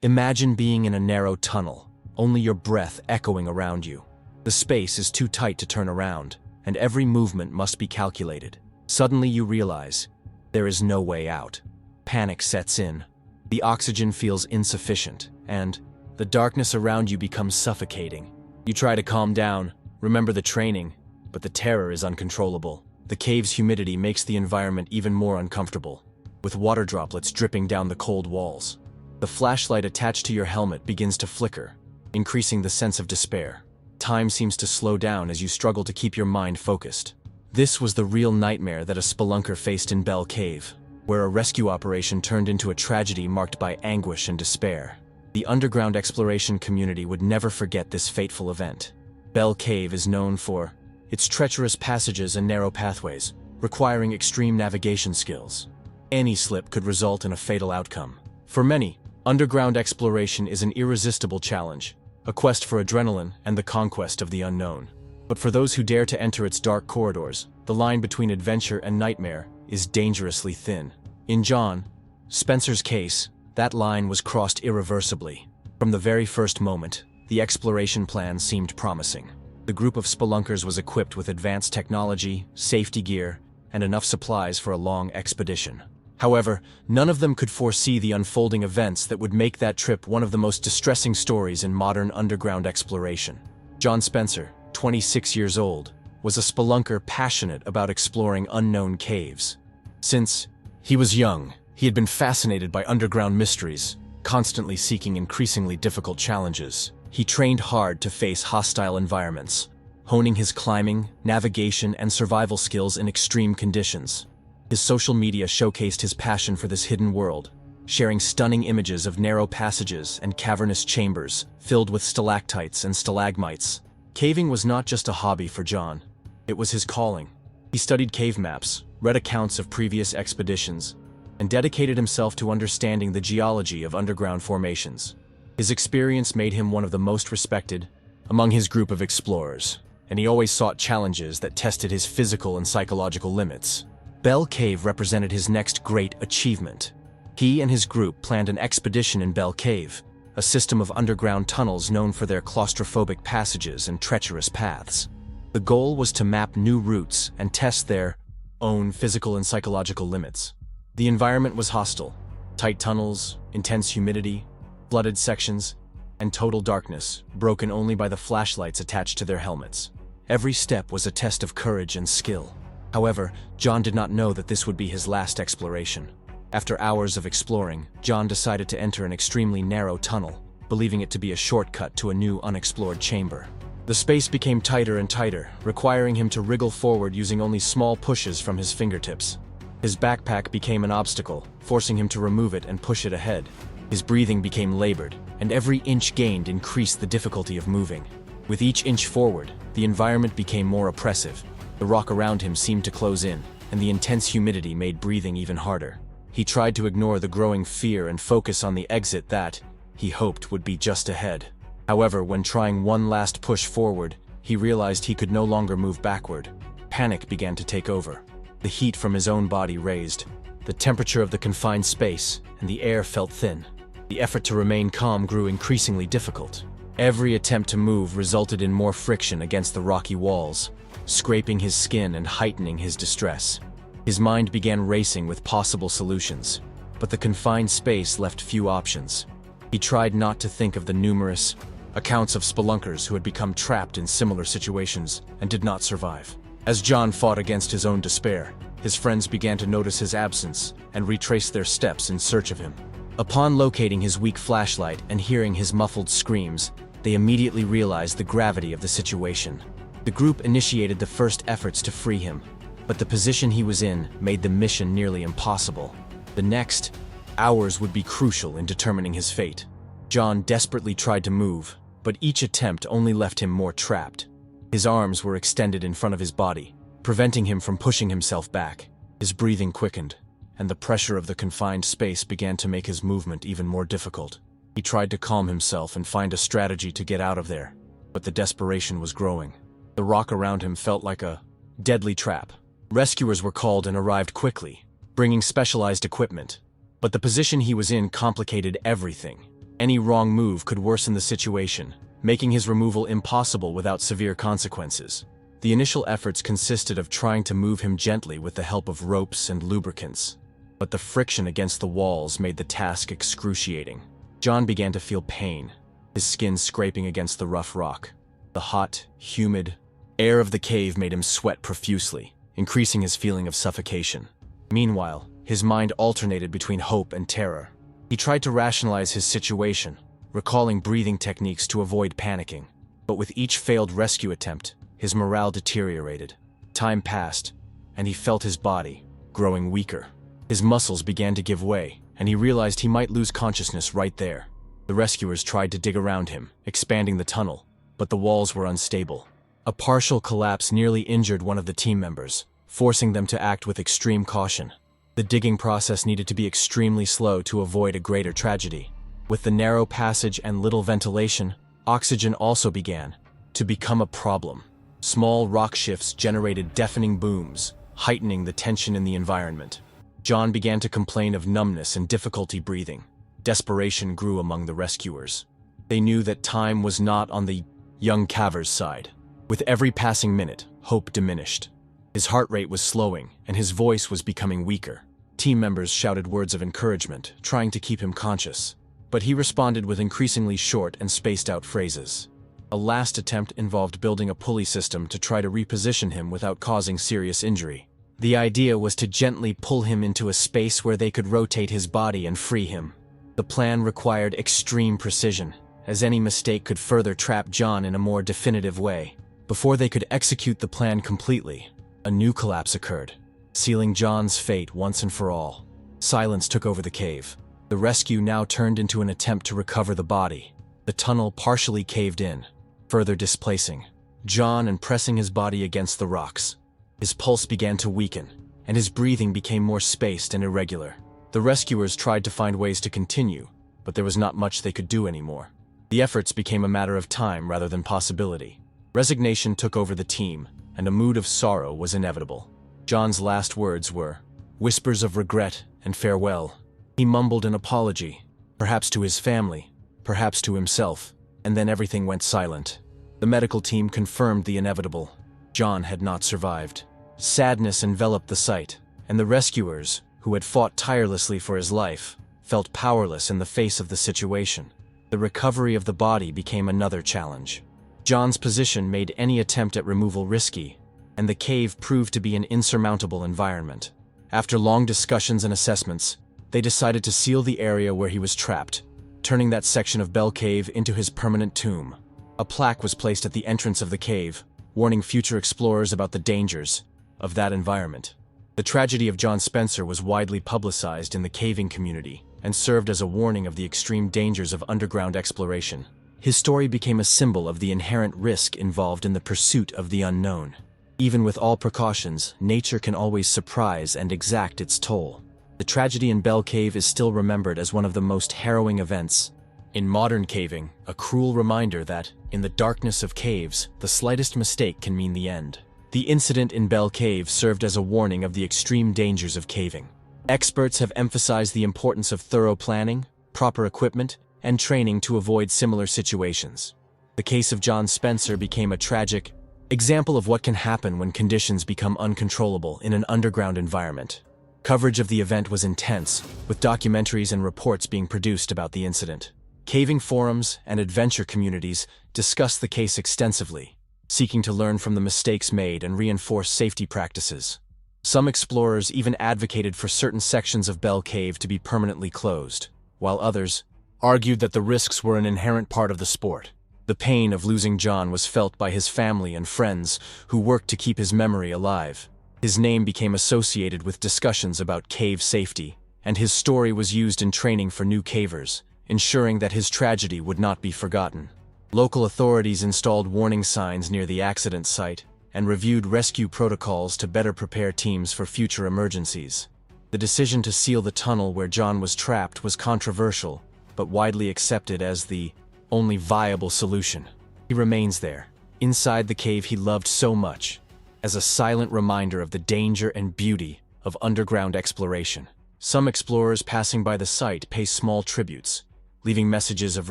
Imagine being in a narrow tunnel, only your breath echoing around you. The space is too tight to turn around, and every movement must be calculated. Suddenly you realize, there is no way out. Panic sets in. The oxygen feels insufficient, and the darkness around you becomes suffocating. You try to calm down, remember the training, but the terror is uncontrollable. The cave's humidity makes the environment even more uncomfortable, with water droplets dripping down the cold walls. The flashlight attached to your helmet begins to flicker, increasing the sense of despair. Time seems to slow down as you struggle to keep your mind focused. This was the real nightmare that a spelunker faced in Bell Cave, where a rescue operation turned into a tragedy marked by anguish and despair. The underground exploration community would never forget this fateful event. Bell Cave is known for its treacherous passages and narrow pathways, requiring extreme navigation skills. Any slip could result in a fatal outcome. For many, underground exploration is an irresistible challenge, a quest for adrenaline and the conquest of the unknown. But for those who dare to enter its dark corridors, the line between adventure and nightmare is dangerously thin. In John Spencer's case, that line was crossed irreversibly. From the very first moment, the exploration plan seemed promising. The group of spelunkers was equipped with advanced technology, safety gear, and enough supplies for a long expedition. However, none of them could foresee the unfolding events that would make that trip one of the most distressing stories in modern underground exploration. John Spencer, 26 years old, was a spelunker passionate about exploring unknown caves. Since he was young, he had been fascinated by underground mysteries, constantly seeking increasingly difficult challenges. He trained hard to face hostile environments, honing his climbing, navigation, and survival skills in extreme conditions. His social media showcased his passion for this hidden world, sharing stunning images of narrow passages and cavernous chambers filled with stalactites and stalagmites. Caving was not just a hobby for John, it was his calling. He studied cave maps, read accounts of previous expeditions, and dedicated himself to understanding the geology of underground formations. His experience made him one of the most respected among his group of explorers, and he always sought challenges that tested his physical and psychological limits. Bell Cave represented his next great achievement. He and his group planned an expedition in Bell Cave, a system of underground tunnels known for their claustrophobic passages and treacherous paths. The goal was to map new routes and test their own physical and psychological limits. The environment was hostile: tight tunnels, intense humidity, flooded sections, and total darkness, broken only by the flashlights attached to their helmets. Every step was a test of courage and skill. However, John did not know that this would be his last exploration. After hours of exploring, John decided to enter an extremely narrow tunnel, believing it to be a shortcut to a new unexplored chamber. The space became tighter and tighter, requiring him to wriggle forward using only small pushes from his fingertips. His backpack became an obstacle, forcing him to remove it and push it ahead. His breathing became labored, and every inch gained increased the difficulty of moving. With each inch forward, the environment became more oppressive. The rock around him seemed to close in, and the intense humidity made breathing even harder. He tried to ignore the growing fear and focus on the exit that, he hoped, would be just ahead. However, when trying one last push forward, he realized he could no longer move backward. Panic began to take over. The heat from his own body raised, the temperature of the confined space, and the air felt thin. The effort to remain calm grew increasingly difficult. Every attempt to move resulted in more friction against the rocky walls, scraping his skin and heightening his distress. His mind began racing with possible solutions, but the confined space left few options. He tried not to think of the numerous accounts of spelunkers who had become trapped in similar situations and did not survive. As John fought against his own despair, his friends began to notice his absence and retrace their steps in search of him. Upon locating his weak flashlight and hearing his muffled screams, they immediately realized the gravity of the situation. The group initiated the first efforts to free him, but the position he was in made the mission nearly impossible. The next hours would be crucial in determining his fate. John desperately tried to move, but each attempt only left him more trapped. His arms were extended in front of his body, preventing him from pushing himself back. His breathing quickened, and the pressure of the confined space began to make his movement even more difficult. He tried to calm himself and find a strategy to get out of there, but the desperation was growing. The rock around him felt like a deadly trap. Rescuers were called and arrived quickly, bringing specialized equipment. But the position he was in complicated everything. Any wrong move could worsen the situation, making his removal impossible without severe consequences. The initial efforts consisted of trying to move him gently with the help of ropes and lubricants, but the friction against the walls made the task excruciating. John began to feel pain, his skin scraping against the rough rock. The hot, humid air of the cave made him sweat profusely, increasing his feeling of suffocation. Meanwhile, his mind alternated between hope and terror. He tried to rationalize his situation, recalling breathing techniques to avoid panicking. But with each failed rescue attempt, his morale deteriorated. Time passed, and he felt his body growing weaker. His muscles began to give way, and he realized he might lose consciousness right there. The rescuers tried to dig around him, expanding the tunnel, but the walls were unstable. A partial collapse nearly injured one of the team members, forcing them to act with extreme caution. The digging process needed to be extremely slow to avoid a greater tragedy. With the narrow passage and little ventilation, oxygen also began to become a problem. Small rock shifts generated deafening booms, heightening the tension in the environment. John began to complain of numbness and difficulty breathing. Desperation grew among the rescuers. They knew that time was not on the young caver's side. With every passing minute, hope diminished. His heart rate was slowing, and his voice was becoming weaker. Team members shouted words of encouragement, trying to keep him conscious. But he responded with increasingly short and spaced-out phrases. A last attempt involved building a pulley system to try to reposition him without causing serious injury. The idea was to gently pull him into a space where they could rotate his body and free him. The plan required extreme precision, as any mistake could further trap John in a more definitive way. Before they could execute the plan completely, a new collapse occurred, sealing John's fate once and for all. Silence took over the cave. The rescue now turned into an attempt to recover the body. The tunnel partially caved in, further displacing John and pressing his body against the rocks. His pulse began to weaken, and his breathing became more spaced and irregular. The rescuers tried to find ways to continue, but there was not much they could do anymore. The efforts became a matter of time rather than possibility. Resignation took over the team, and a mood of sorrow was inevitable. John's last words were whispers of regret and farewell. He mumbled an apology, perhaps to his family, perhaps to himself, and then everything went silent. The medical team confirmed the inevitable. John had not survived. Sadness enveloped the site, and the rescuers, who had fought tirelessly for his life, felt powerless in the face of the situation. The recovery of the body became another challenge. John's position made any attempt at removal risky, and the cave proved to be an insurmountable environment. After long discussions and assessments, they decided to seal the area where he was trapped, turning that section of Bell Cave into his permanent tomb. A plaque was placed at the entrance of the cave, warning future explorers about the dangers of that environment. The tragedy of John Spencer was widely publicized in the caving community and served as a warning of the extreme dangers of underground exploration. His story became a symbol of the inherent risk involved in the pursuit of the unknown. Even with all precautions, nature can always surprise and exact its toll. The tragedy in Bell Cave is still remembered as one of the most harrowing events in modern caving, a cruel reminder that, in the darkness of caves, the slightest mistake can mean the end. The incident in Bell Cave served as a warning of the extreme dangers of caving. Experts have emphasized the importance of thorough planning, proper equipment, and training to avoid similar situations. The case of John Spencer became a tragic example of what can happen when conditions become uncontrollable in an underground environment. Coverage of the event was intense, with documentaries and reports being produced about the incident. Caving forums and adventure communities discussed the case extensively, seeking to learn from the mistakes made and reinforce safety practices. Some explorers even advocated for certain sections of Bell Cave to be permanently closed, while others argued that the risks were an inherent part of the sport. The pain of losing John was felt by his family and friends who worked to keep his memory alive. His name became associated with discussions about cave safety, and his story was used in training for new cavers, ensuring that his tragedy would not be forgotten. Local authorities installed warning signs near the accident site and reviewed rescue protocols to better prepare teams for future emergencies. The decision to seal the tunnel where John was trapped was controversial, but widely accepted as the only viable solution. He remains there, inside the cave he loved so much, as a silent reminder of the danger and beauty of underground exploration. Some explorers passing by the site pay small tributes, leaving messages of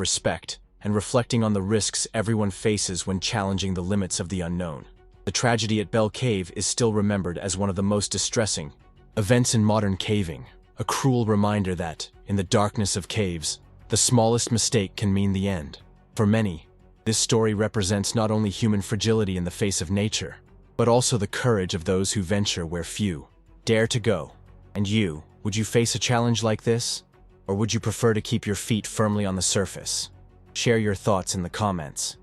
respect and reflecting on the risks everyone faces when challenging the limits of the unknown. The tragedy at Bell Cave is still remembered as one of the most distressing events in modern caving, a cruel reminder that, in the darkness of caves, the smallest mistake can mean the end. For many, this story represents not only human fragility in the face of nature, but also the courage of those who venture where few dare to go. And you, would you face a challenge like this? Or would you prefer to keep your feet firmly on the surface? Share your thoughts in the comments.